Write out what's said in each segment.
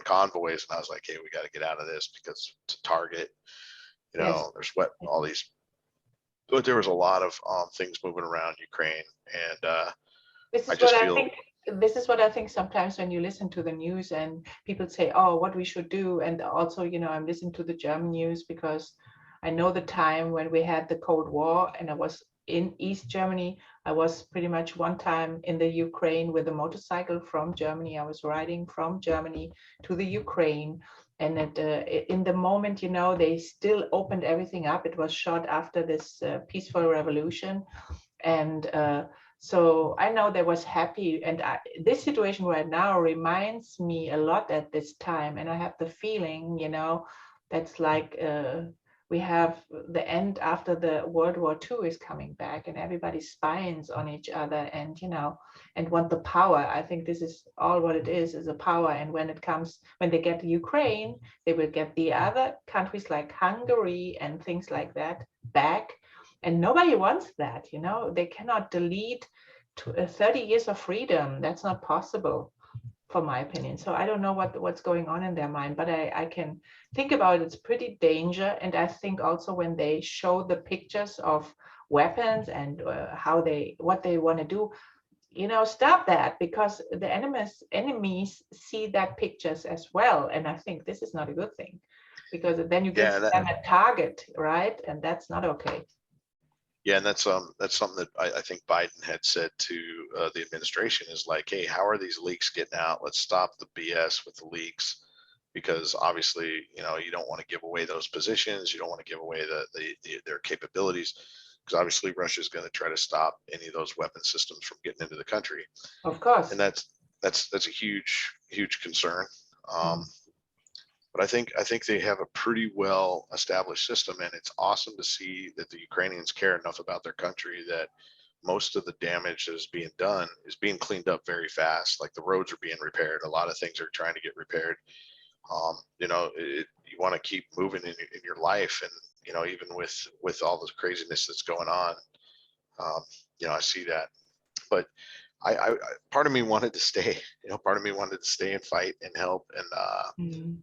convoys, and I was like, hey, we got to get out of this because it's a target. Yes. There's what all these. But there was a lot of things moving around Ukraine, and This I is what just I feel think. This is what I think sometimes when you listen to the news and people say, "Oh, what we should do," and also, I'm listening to the German news because I know the time when we had the Cold War and I was in East Germany. I was pretty much one time in the Ukraine with a motorcycle from Germany. I was riding from Germany to the Ukraine, and in the moment, they still opened everything up. It was short after this peaceful revolution, and so I know they was happy, and this situation right now reminds me a lot at this time, and I have the feeling, that's like we have the end after the World War II is coming back, and everybody spying on each other, and and want the power. I think this is all what it is a power. And when they get Ukraine, they will get the other countries like Hungary and things like that back, and nobody wants that. They cannot delete 30 years of freedom. That's not possible, for my opinion. So I don't know what's going on in their mind, but I can think about it. It's pretty danger. And I think also when they show the pictures of weapons and what they want to do, stop that, because the enemies see that pictures as well. And I think this is not a good thing, because then you give yeah, them a target, right? And that's not okay. yeah, and that's something that I think Biden had said to the administration is like, hey, how are these leaks getting out? Let's stop the BS with the leaks, because obviously, you don't want to give away those positions. You don't want to give away their capabilities, because obviously Russia is going to try to stop any of those weapon systems from getting into the country, Of course. and that's a huge concern. Um, Mm. but I think they have a pretty well established system, and it's awesome to see that the Ukrainians care enough about their country that most of the damage that is being done is being cleaned up very fast. Like the roads are being repaired, a lot of things are trying to get repaired. You want to keep moving in your life, and even with all the craziness that's going on, um, I see that. But part of me wanted to stay. Part of me wanted to stay and fight and help, and Mm.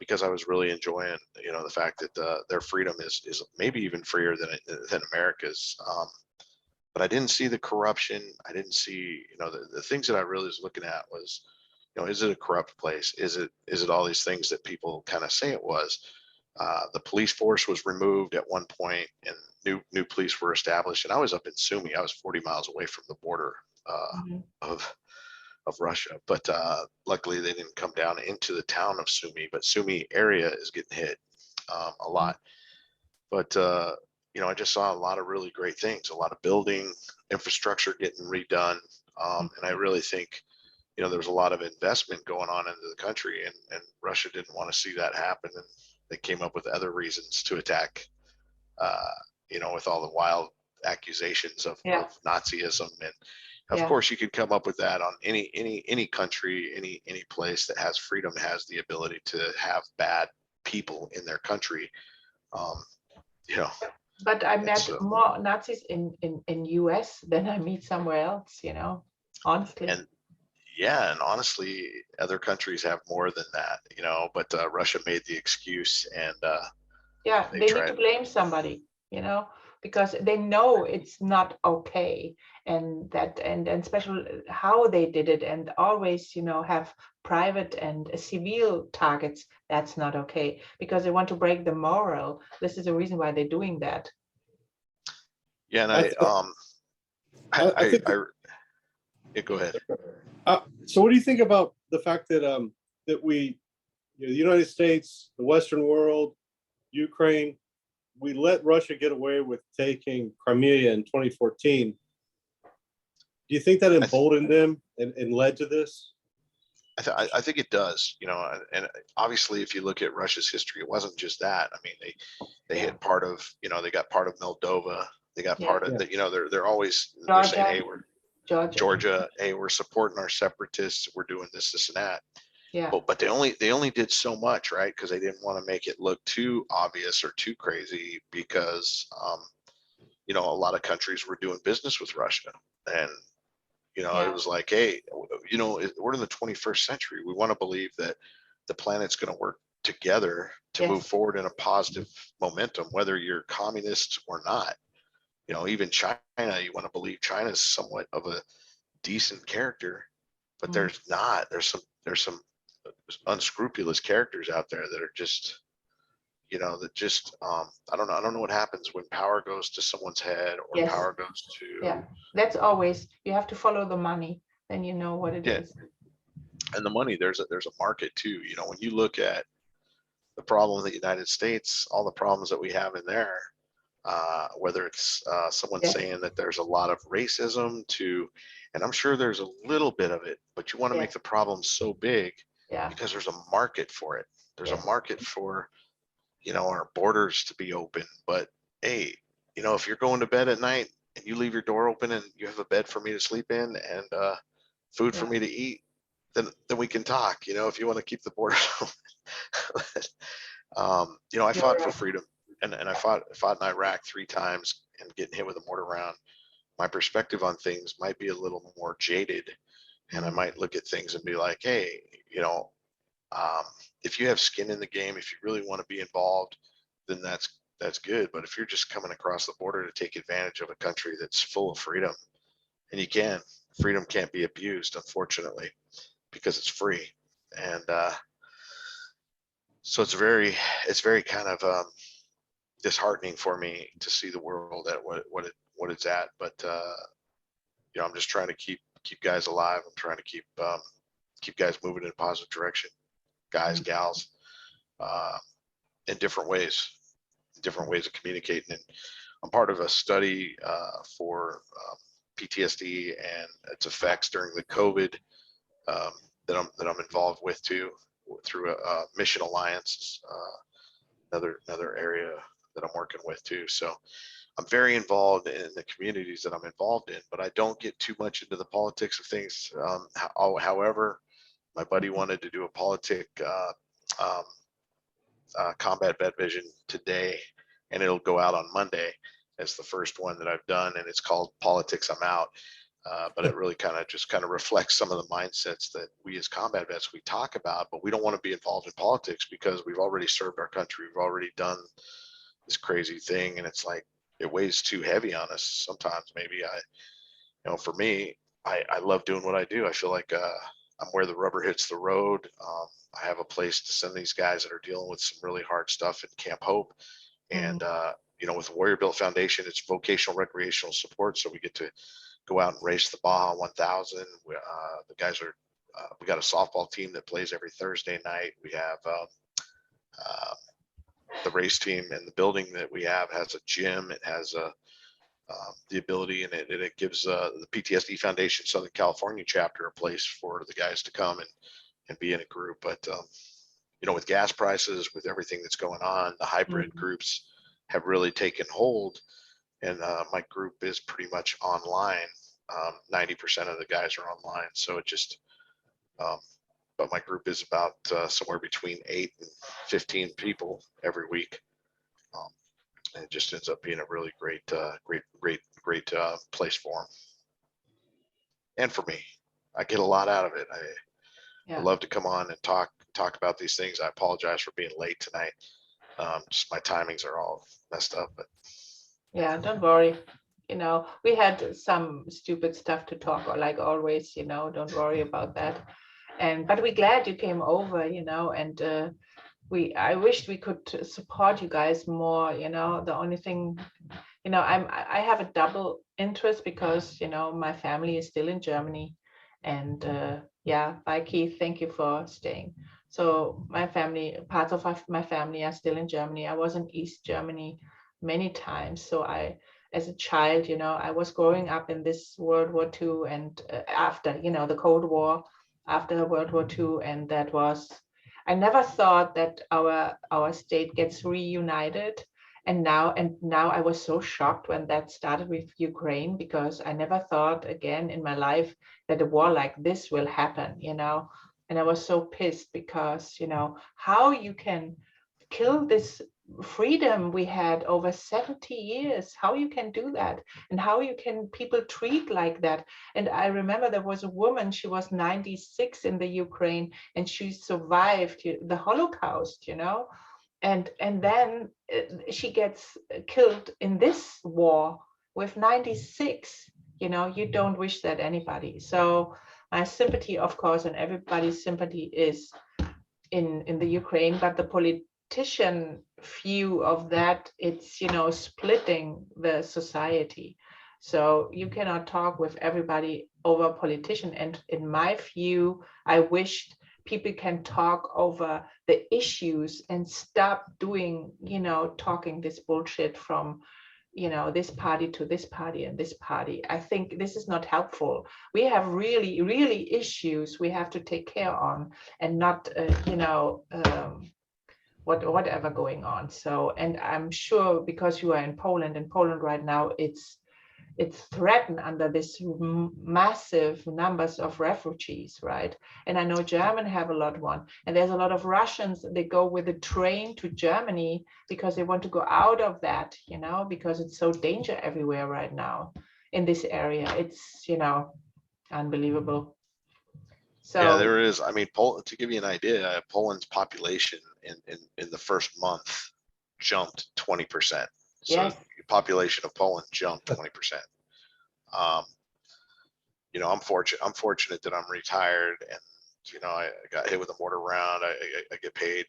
because I was really enjoying, the fact that their freedom is maybe even freer than America's. But I didn't see the corruption. I didn't see, the things that I really was looking at was, is it a corrupt place? Is it all these things that people kind of say it was? The police force was removed at one point, and new police were established. And I was up in Sumy. I was 40 miles away from the border Mhm. of Russia. But luckily, they didn't come down into the town of Sumy. But Sumy area is getting hit a lot. But I just saw a lot of really great things, a lot of building infrastructure getting redone, and I really think there was a lot of investment going on into the country, and Russia didn't want to see that happen, and they came up with other reasons to attack. Uh, with all the wild accusations Yeah, of Nazism, and of yeah. course you could come up with that on any country, any place that has freedom has the ability to have bad people in their country. Um, you know, But I it's met more Nazis in US than I meet somewhere else, honestly. and yeah, and honestly, other countries have more than that, but Russia made the excuse, and Yeah, they they need to tried. blame somebody, because they know it's not okay. And that, and special how they did it, and always, have private and civil targets. That's not okay, because they want to break the moral. This is the reason why they're doing that. Yeah, and I, I th- I think. yeah, go ahead. So, what do you think about the fact that that the United States, the Western world, Ukraine, we let Russia get away with taking Crimea in 2014? Do you think that I, th- emboldened them and led to this? I think it does, and obviously, if you look at Russia's history, it wasn't just that. I mean, they Yeah, hit part of, they got part of Moldova, they got yeah. part of Yeah. that. They're always they're saying, Georgia, hey, we're Georgia. Georgia, hey, we're supporting our separatists, we're doing this, and that. Yeah, But they only did so much, right? Because they didn't want to make it look too obvious or too crazy, because a lot of countries were doing business with Russia, and it yeah, was like, hey, we're in the 21st century. We want to believe that the planet's going to work together to move Yes. forward in a positive momentum, whether you're communist or not. You know, even China, you want to believe China's somewhat of a decent character, but Mm. there's some unscrupulous characters out there that are just, you know, that just I don't know what happens when power goes to someone's head or Yes. power goes to Yeah, that's always, you have to follow the money, then you know what it Yeah. is. and the money. There's a market too. You know, when you look at the problem in the United States, all the problems that we have in there, whether it's someone Yes. saying that there's a lot of racism to, and I'm sure there's a little bit of it, but you want to make Yes. the problem so big Yeah. because there's a market for it. There's Yes. a market for, you know, our borders to be open. But hey, you know, if you're going to bed at night and you leave your door open and you have a bed for me to sleep in and food for Yeah. me to eat, then we can talk. You know, if you want to keep the borders open. You know, I You're fought for right. freedom, and I fought in Iraq 3 times and getting hit with a mortar round. My perspective on things might be a little more jaded, and I Mm. might look at things and be like, hey, you know, um, if you have skin in the game, if you really want to be involved, then that's good. But if you're just coming across the border to take advantage of a country that's full of freedom, and freedom can't be abused, unfortunately, because it's free, and so it's very kind of disheartening for me to see the world at what it's at. But you know, I'm just trying to keep guys alive. I'm trying to keep guys moving in a positive direction, guys, Mm. gals, uh, in different ways of communicating. And I'm part of a study for PTSD and its effects during the COVID that I'm involved with too, through a Mission Alliance, another area that I'm working with too. So I'm very involved in the communities that I'm involved in, but I don't get too much into the politics of things. However, my buddy wanted to do a um, combat vet vision today, and it'll go out on Monday as the first one that I've done, and it's called Politics I'm Out. But it really kind of reflects some of the mindsets that we as combat vets we talk about, but we don't want to be involved in politics because we've already served our country. We've already done this crazy thing, and it's like it weighs too heavy on us sometimes. Maybe you know, for me, I love doing what I do. I feel like I'm where the rubber hits the road. I have a place to send these guys that are dealing with some really hard stuff at Camp Hope, and you know, with the Warrior Built Foundation, it's vocational recreational support, so we get to go out and race the Baja 1000. The guys are, we got a softball team that plays every Thursday night. We have uh, the race team, and the building that we have has a gym. It has the ability, and it gives the PTSD Foundation Southern California chapter a place for the guys to come and be in a group. But you know, with gas prices, with everything that's going on, the hybrid groups have really taken hold, and my group is pretty much online. 90% of the guys are online, so it just um, but my group is about somewhere between 8 and 15 people every week. um, and it just ends up being a really great place for them and for me. I get a lot out of it. I Yeah. love to come on and talk about these things. I apologize for being late tonight. Just my timings are all messed up, but Yeah, don't worry. You know, we had some stupid stuff to talk, or like always, you know, don't worry about that. But we're glad you came over, you know, and I wished we could support you guys more, you know. The only thing, you know, I have a double interest because, you know, my family is still in Germany. And yeah, bye Keith, thank you for staying. So my family, parts of my family are still in Germany. I was in East Germany many times. So as a child, you know, I was growing up in this World War II, and after, you know, the Cold War, after World War II. And that was, I never thought that our state gets reunited. And now I was so shocked when that started with Ukraine, because I never thought again in my life that a war like this will happen, you know. And I was so pissed because, you know, how you can kill this freedom we had over 70 years, how you can do that, and how you can people treat like that. And I remember there was a woman, she was 96 in the Ukraine, and she survived the Holocaust, and then she gets killed in this war with 96. You don't wish that anybody. So my sympathy, of course, and everybody's sympathy is in the Ukraine, but the politician view of that, it's splitting the society. So you cannot talk with everybody over politician. And in my view, I wished people can talk over the issues and stop doing, talking this bullshit from this party to this party and this party. I think this is not helpful. We have really, really issues we have to take care on, and not, whatever going on. So, and I'm sure because you are in Poland right now, it's threatened under this massive numbers of refugees, right? And I know German have a lot one, and there's a lot of Russians, they go with a train to Germany because they want to go out of that, because it's so danger everywhere right now in this area. It's, unbelievable. So Yeah, there is. I mean, to give you an idea, Poland's population in the first month jumped 20%. So yes, the population of Poland jumped 20%. I'm fortunate that I'm retired, and I got hit with a mortar round. I get paid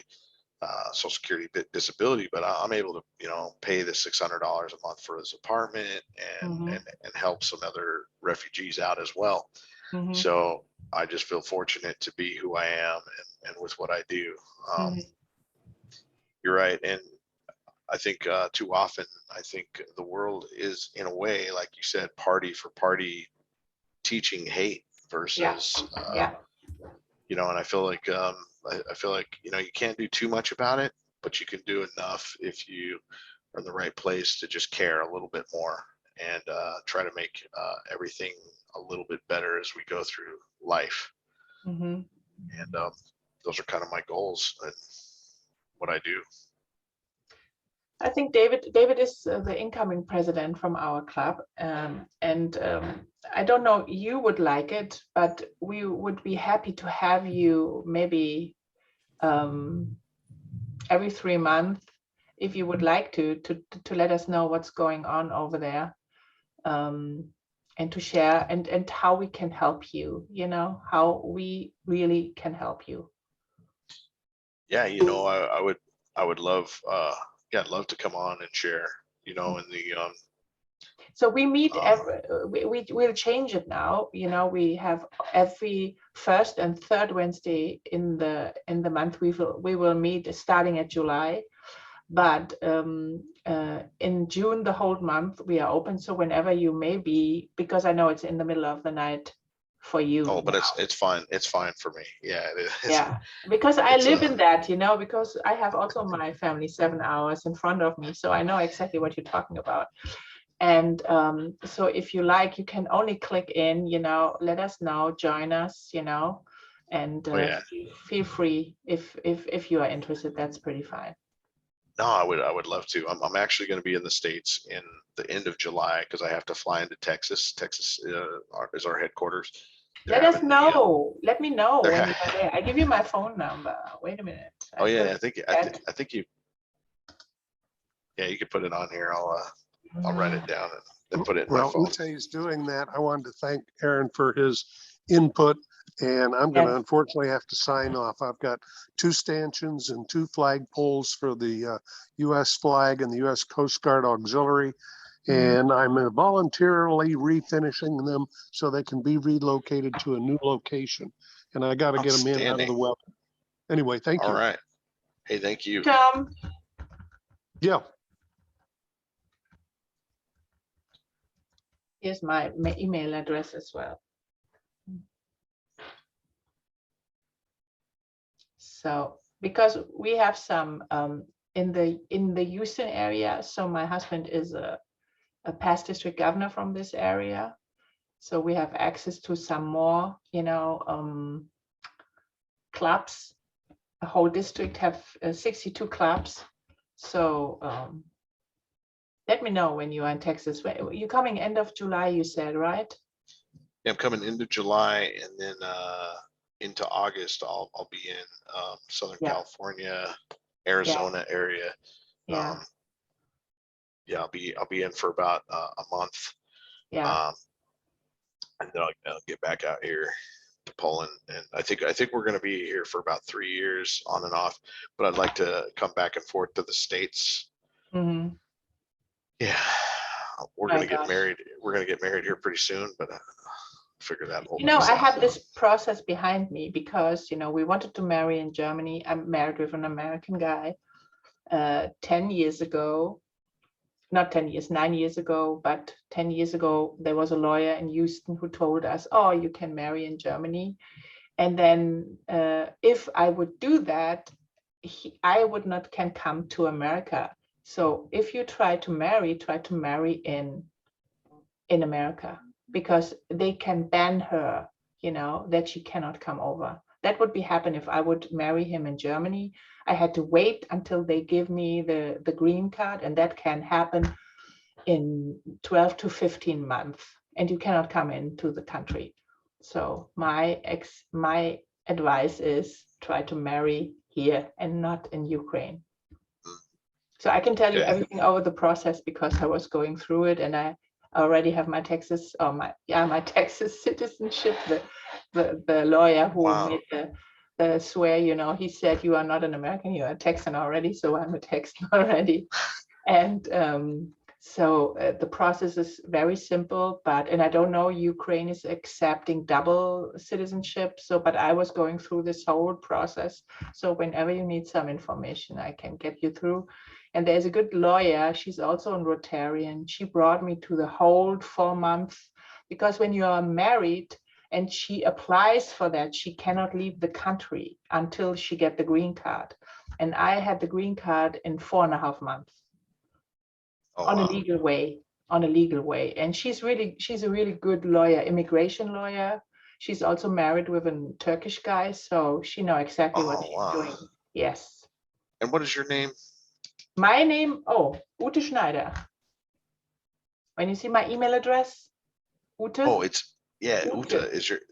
Social Security disability, but I'm able to pay the $600 a month for his apartment and help some other refugees out as well. So I just feel fortunate to be who I am and with what I do. You're right. And I think too often, I think the world is, in a way, like you said, party for party teaching hate versus, yeah. And I feel like, you can't do too much about it, but you can do enough if you are in the right place to just care a little bit more and try to make everything a little bit better as we go through life. And those are kind of my goals and what I do. I think David is the incoming president from our club, and I don't know, you would like it, but we would be happy to have you maybe every 3 months, if you would like to let us know what's going on over there, and to share and how we can help you, how we really can help you. Yeah, I would love I'd love to come on and share, in the so we meet we'll change it now. We have every first and third Wednesday in the month. We will meet starting at July, but in June the whole month we are open. So whenever you may be, because I know it's in the middle of the night for you. Oh, but it's fine. It's fine for me. Yeah, it is. Yeah, because I live in that, because I have also my family 7 hours in front of me, so I know exactly what you're talking about. And so if you like, you can only click in, let us know, join us, and feel free if you are interested. That's pretty fine. No, I would love to. I'm actually going to be in the States in the end of July because I have to fly into Texas. Texas is our headquarters. Let us know. Let me know when you are there. I give you my phone number. Wait a minute. Oh yeah, I think you. Yeah, you could put it on here. I'll write it down and put it in my phone. Well, Ute's doing that. I wanted to thank Aaron for his input, and I'm going to unfortunately have to sign off. I've got 2 stanchions and 2 flagpoles for the U.S. flag and the U.S. Coast Guard Auxiliary, and I'm voluntarily refinishing them so they can be relocated to a new location. And I got to get them in out of the weather. Anyway, thank you. All right. Hey, thank you. Tom. Yeah. Here's my email address as well. So because we have some in the Houston area, so my husband is a past district governor from this area, so we have access to some more clubs a whole district have 62 clubs. So let me know when you are in Texas. You're coming end of July, you said, right? Yeah, I'm coming into July and then into August. I'll be in Southern Yeah. California, Arizona area. Yeah. Yeah, I'll be in for about a month. Yeah. And then I'll get back out here to Poland. And I think we're going to be here for about 3 years on and off, but I'd like to come back and forth to the States. Mhm. Yeah, we're My going to get gosh. married. We're going to get married here pretty soon, but figure that whole You know, mess I out. have this process behind me because, you know, we wanted to marry in Germany. I'm married with an American guy 10 years ago. Not 10 years, 9 years ago, but 10 years ago, there was a lawyer in Houston who told us, oh, you can marry in Germany. And then if I would do that, I would not can come to America. So if you try to marry in America, because they can ban her, you know, that she cannot come over. That would be happen if I would marry him in Germany. I had to wait until they give me the green card, and that can happen in 12 to 15 months, and you cannot come into the country. So my advice is try to marry here and not in Ukraine. So I can tell you Okay. everything over the process because I was going through it, and I already have my Texas or my Texas citizenship. The lawyer who Wow. made the swear, you know, he said you are not an American, you are a Texan already. So I'm a Texan already, and so the process is very simple. And I don't know, Ukraine is accepting double citizenship. So, but I was going through this whole process. So whenever you need some information, I can get you through. And there's a good lawyer. She's also a Rotarian. She brought me to the whole 4 months, because when you are married and she applies for that, she cannot leave the country until she get the green card. And I had the green card in 4.5 months. Oh, On wow. a legal way. And she's a really good lawyer, immigration lawyer. She's also married with a Turkish guy, so she knows exactly what Oh, she's wow. doing. Yes. And what is your name? My name, Ute Schneider. When you see my email address, Ute. Oh, it's Ute.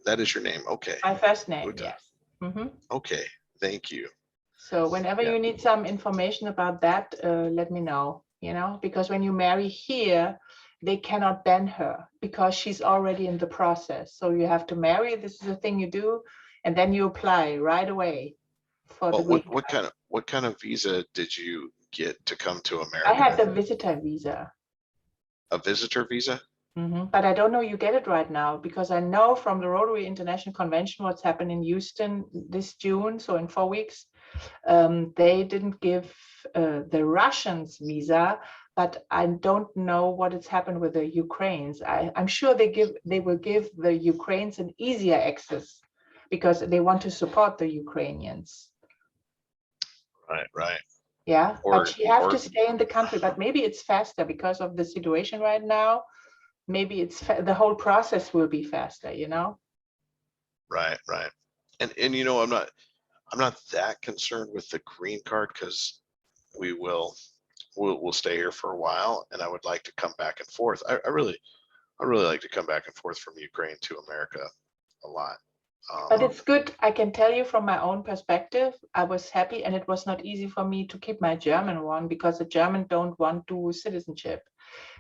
that is your name. Okay. My first name, Ute. yes. Mm-hmm. Okay. Thank you. So whenever Yeah. you need some information about that, let me know, you know, because when you marry here, they cannot ban her because she's already in the process. So you have to marry, this is the thing you do, and then you apply right away for the Well, green what card. kind of visa did you get to come to America? I had the visitor visa. A visitor visa? But I don't know you get it right now, because I know from the Rotary International Convention what's happened in Houston this June, so in 4 weeks. They didn't give the Russians visa, but I don't know what has happened with the Ukrainians. I'm sure they will give the Ukrainians an easier access because they want to support the Ukrainians. Right. Yeah, Or- but she have or- to stay in the country. But maybe it's faster because of the situation right now. Maybe it's the whole process will be faster, you know. Right. And you know, I'm not that concerned with the green card, because we'll stay here for a while, and I would like to come back and forth. I really like to come back and forth from Ukraine to America a lot. But it's good. I can tell you from my own perspective, I was happy, and it was not easy for me to keep my German one because the German don't want dual citizenship.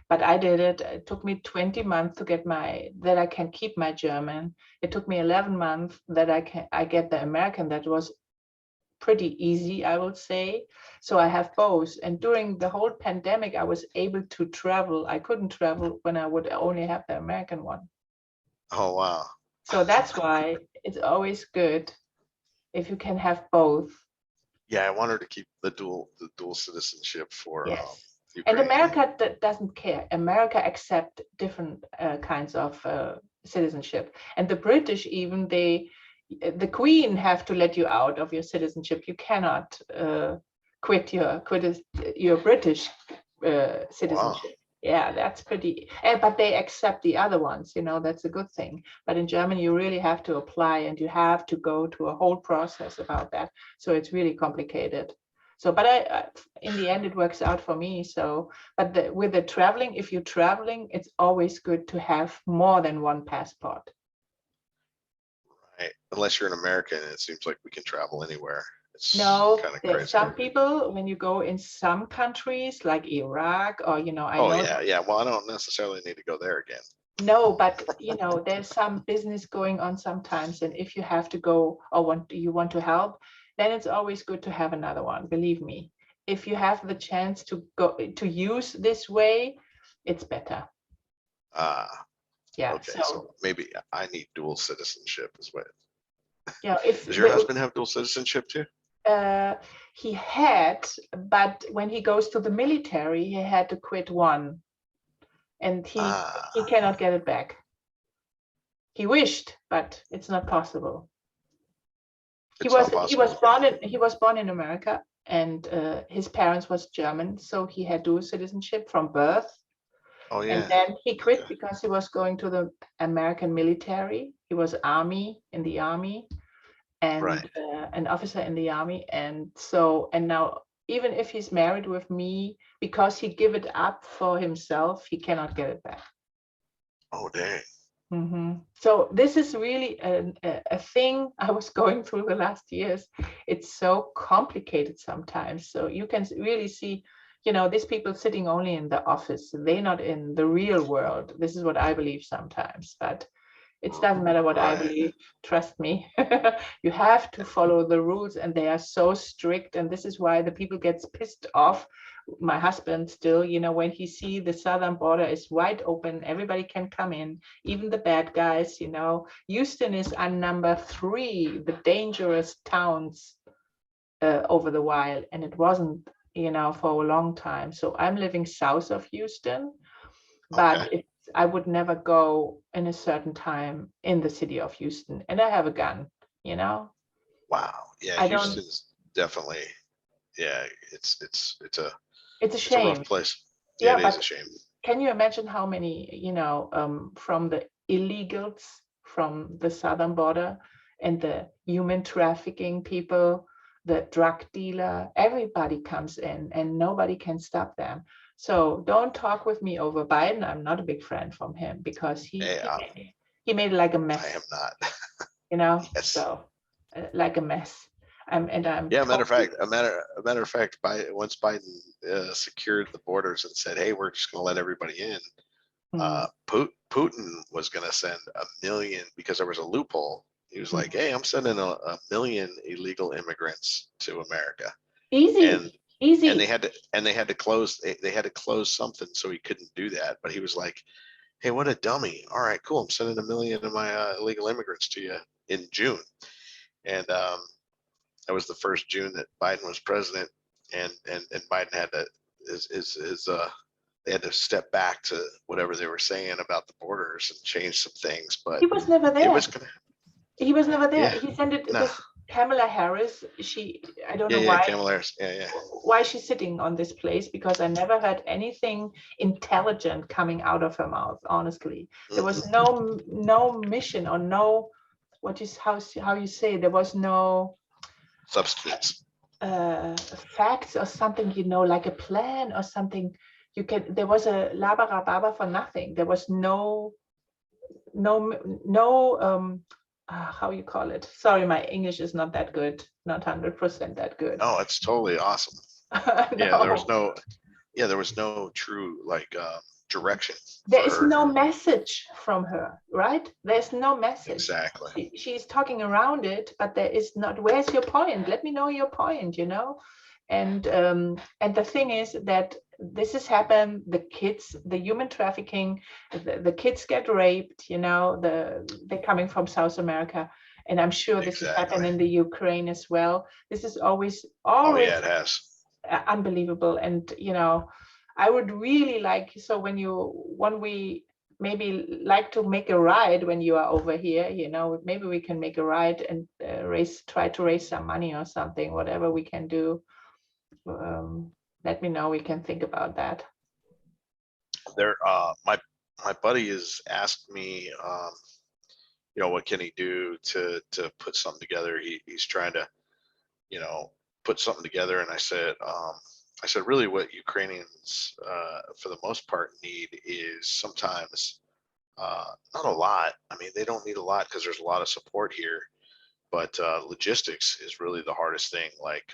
But I did it. It took me 20 months to get that I can keep my German. It took me 11 months that I get the American. That was pretty easy, I would say. So I have both. And during the whole pandemic, I was able to travel. I couldn't travel when I would only have the American one. Oh, wow. So that's why it's always good if you can have both. Yeah, I want her to keep the dual citizenship for Yes. Ukraine. And America doesn't care. America accept different kinds of citizenship. And the British, even the Queen have to let you out of your citizenship. You cannot quit your British citizenship. Yeah, that's pretty, but they accept the other ones, that's a good thing. But in Germany, you really have to apply and you have to go to a whole process about that. So it's really complicated. So, but in the end, it works out for me. So, but with the traveling, if you're traveling, it's always good to have more than one passport. Right. Unless you're an American, it seems like we can travel anywhere. It's No, kind of there's crazy. some people, when you go in some countries like Iraq or, I Oh know. yeah, yeah. Well, I don't necessarily need to go there again. No, but there's some business going on sometimes, and if you have to go or you want to help, then it's always good to have another one. Believe me, if you have the chance to go to use this way, it's better. Yeah. Okay. So maybe I need dual citizenship as well. Yeah. If Does your husband have dual citizenship too? he had, but when he goes to the military, he had to quit one, and he cannot get it back. He wished, but it's not possible. He was born in America, and his parents was German, so he had dual citizenship from birth. Oh yeah. And then he quit because he was going to the American military. He was in the army, and an officer in the army. And now, even if he's married with me, because he gave it up for himself, he cannot get it back. Oh dang. Mm-hmm. So this is really a thing I was going through the last years. It's so complicated sometimes. So you can really see, these people sitting only in the office. They're not in the real world. This is what I believe sometimes, but it doesn't matter what I believe. Trust me. You have to follow the rules, and they are so strict. And this is why the people gets pissed off. My husband still, when he see the southern border is wide open, everybody can come in, even the bad guys. Houston is on number 3, the dangerous towns over the wild, and it wasn't, for a long time. So I'm living south of Houston, but I would never go in a certain time in the city of Houston, and I have a gun. Wow. Yeah, Houston's definitely. Yeah, it's a shame. rough place. Yeah, it is a shame. Can you imagine how many, from the illegals from the southern border and the human trafficking people, the drug dealer, everybody comes in and nobody can stop them. So don't talk with me over Biden. I'm not a big friend from him because he made like a mess. I am not. Yes. So like a mess. Matter of fact, once Biden secured the borders and said, "Hey, we're just going to let everybody in," Putin was going to send 1 million because there was a loophole. He was like, "Hey, I'm sending a million illegal immigrants to America." Easy. And they had to close. They had to close something, so he couldn't do that. But he was like, "Hey, what a dummy! All right, cool. I'm sending 1 million of my illegal immigrants to you in June," and that was the first June that Biden was president, and Biden had to they had to step back to whatever they were saying about the borders and change some things. But he was never there. He was never there. Yeah, he sent it. This Kamala Harris. I don't know why. Kamala Harris. Yeah. Why she's sitting on this place, because I never heard anything intelligent coming out of her mouth. Honestly, there was no mission or no, how you say, there was no substance, facts or something, like a plan or something. There was a labarababa for nothing. There was no how you call it? Sorry, my English is not that good, not 100% that good. Oh, it's totally awesome. No. There was no true direction. There is no message from her, right? There's no message. Exactly. She's talking around it, but there is not. Where's your point? Let me know your point, And the thing is that this has happened. The kids, the human trafficking, the kids get raped. They're coming from South America, and I'm sure this has happened in the Ukraine as well. This is always. Oh yeah, it has. Unbelievable, and I would really like, so when we maybe like to make a ride when you are over here, maybe we can make a ride and try to raise some money or something, whatever we can do. Let me know, we can think about that. there, my buddy has asked me, what can he do to put something together? He's trying to, put something together. And I said, really what Ukrainians, for the most part need is sometimes, not a lot. I mean, they don't need a lot because there's a lot of support here, but logistics is really the hardest thing. Like,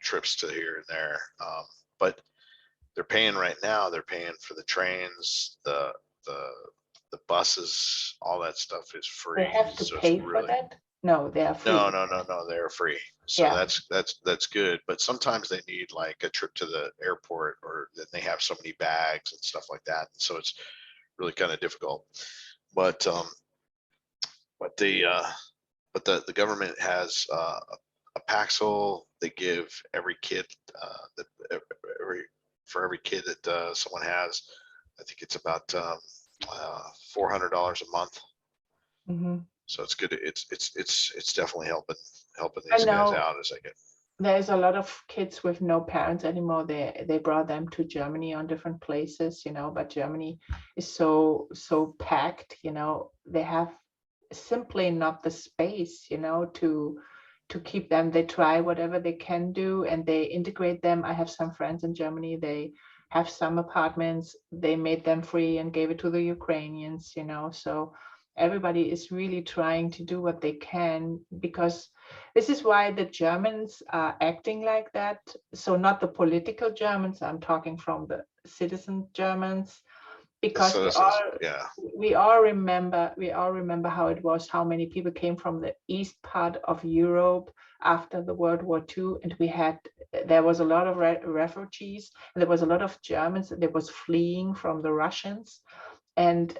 trips to here and there. But they're paying right now. They're paying for the trains, the buses, all that stuff is free. They have to So it's pay for really, that? No, they are free. no, they're free. So Yeah. that's good. But sometimes they need like a trip to the airport, or then they have so many bags and stuff like that. So it's really kind of difficult. But the government has a Paxil. They give every kid for every kid that someone has, I think it's about $400 a month. Mhm. So it's good. It's definitely helping I these guys know. out as I get. There's a lot of kids with no parents anymore. They brought them to Germany on different places, but Germany is so packed, they have simply not the space, to keep them. They try whatever they can do and they integrate them. I have some friends in Germany, they have some apartments, they made them free and gave it to the Ukrainians, so everybody is really trying to do what they can, because this is why the Germans are acting like that. So not the political Germans, I'm talking from the citizen Germans, because Yeah. we all remember how it was, how many people came from the east part of Europe after the World War II, and there was a lot of refugees, and there was a lot of Germans that was fleeing from the Russians. And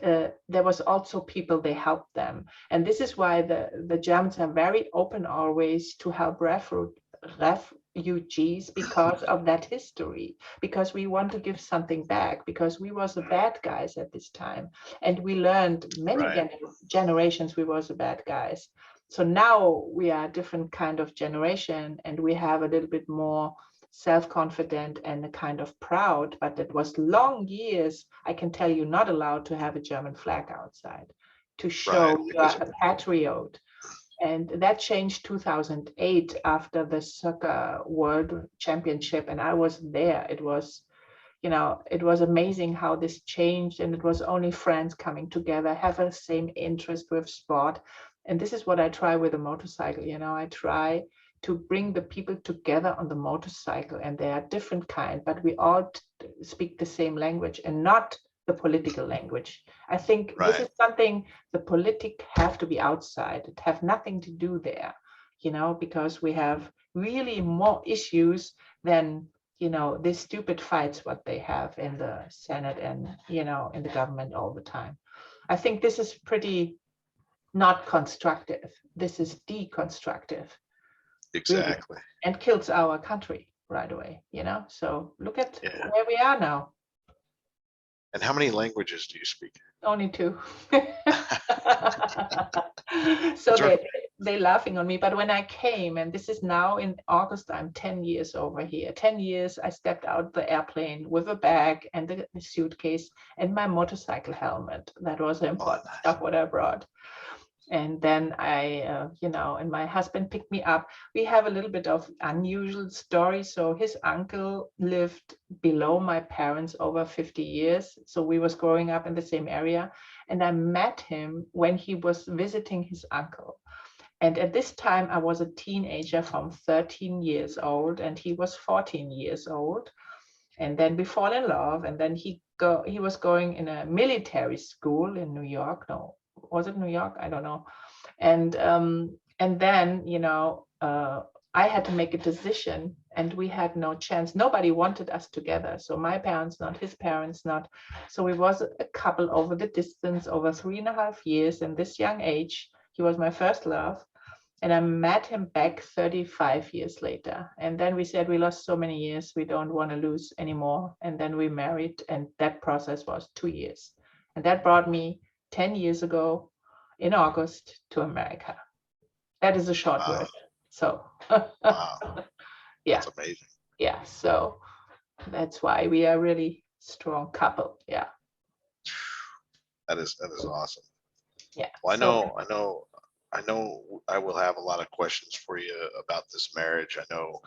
there was also people, they helped them. And this is why the Germans are very open always to help refugees, because of that history, because we want to give something back, because we was the bad guys at this time. And we learned many Right. generations we was the bad guys. So now we are a different kind of generation, and we have a little bit more self-confident and a kind of proud, but it was long years, I can tell you, not allowed to have a German flag outside to show you are a patriot. And that changed 2008 after the soccer world championship, and I was there. It was amazing how this changed, and it was only friends coming together, have the same interest with sport. And this is what I try with a motorcycle. I try to bring the people together on the motorcycle, and they are different kind, but we all speak the same language and not the political language. I think this is something the politic have to be outside. It have nothing to do there, because we have really more issues than, these stupid fights what they have in the Senate and, in the government all the time. I think this is pretty not constructive. This is deconstructive. Exactly. Really, and kills our country right away, so look at where we are now. And how many languages do you speak? Only 2. So they laughing on me, but when I came, and this is now in August, I'm 10 years over here. 10 years I stepped out the airplane with a bag and the suitcase and my motorcycle helmet. That was important stuff what I brought. And then I, and my husband picked me up. We have a little bit of unusual story. So his uncle lived below my parents over 50 years. So we was growing up in the same area. And I met him when he was visiting his uncle. And at this time, I was a teenager from 13 years old, and he was 14 years old. And then we fall in love. And then he was going in a military school in New York. No, was it New York? I don't know. And then, I had to make a decision, and we had no chance. Nobody wanted us together. So my parents, not his parents, not. So we was a couple over the distance, over 3.5 years. In this young age, he was my first love. And I met him back 35 years later. And then we said, we lost so many years, we don't want to lose anymore. And then we married, and that process was 2 years. And that brought me 10 years ago in August to America. That is a short word. So, Wow. yeah. That's amazing. Yeah. So That's why we are really strong couple. Yeah. That is awesome. Yeah. Well, So I know I will have a lot of questions for you about this marriage. I know,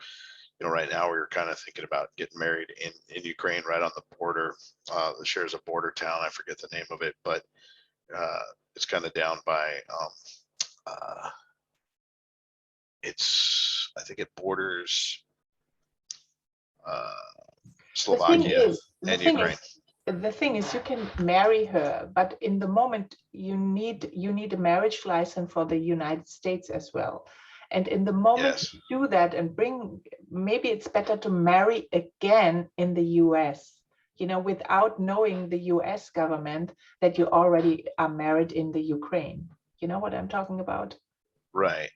right now we were kind of thinking about getting married in Ukraine, right on the border. The shares a border town. I forget the name of it, but it's kind of down by, uh, I think it borders uh, the thing Slovakia is, and Ukraine. the thing is you can marry her, but in the moment you need a marriage license for the United States as well. And in the moment Yes. you do that and maybe it's better to marry again in the US, without knowing the US government that you already are married in the Ukraine. You know what I'm talking about? Right.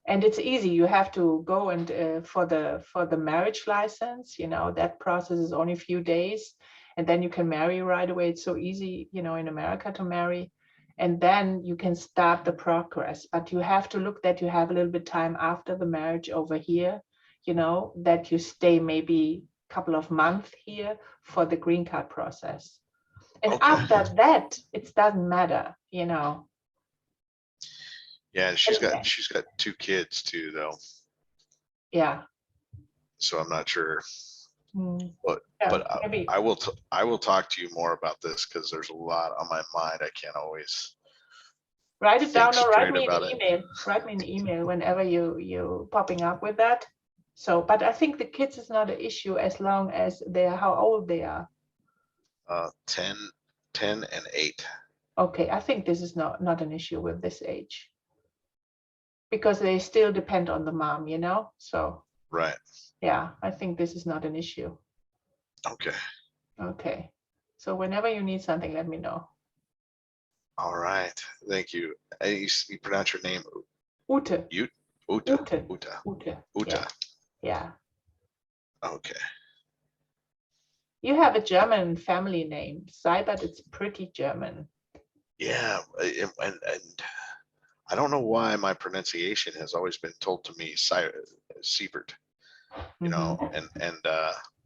And it's easy. You have to go and for the marriage license, that process is only a few days, and then you can marry right away. It's so easy, in America to marry, and then you can start the progress. But you have to look that you have a little bit time after the marriage over here, that you stay maybe a couple of months here for the green card process. And Okay. after that, it doesn't matter, Yeah, and she's got 2 kids too, though. Yeah. So I'm not sure, Mm. but Yeah, maybe. I will talk to you more about this because there's a lot on my mind. I can't always Write it down think or write straight me an about it. email. Write me an email whenever you popping up with that. So, but I think the kids is not an issue as long as how old they are. 10 and 8. Okay, I think this is not an issue with this age because they still depend on the mom, So Right. yeah, I think this is not an issue. Okay. Okay, so whenever you need something, let me know. All right. Thank you. You pronounce your name Ute. Uta. Ute. Uta. Ute. Uta. Yeah. Okay. You have a German family name, Seibert. It's pretty German. Yeah, and I don't know why my pronunciation has always been told to me Siebert, Mhm. and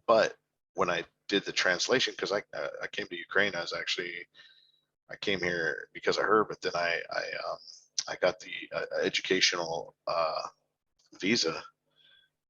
but when I did the translation, because I came to Ukraine, I came here because of her, but then I got the educational visa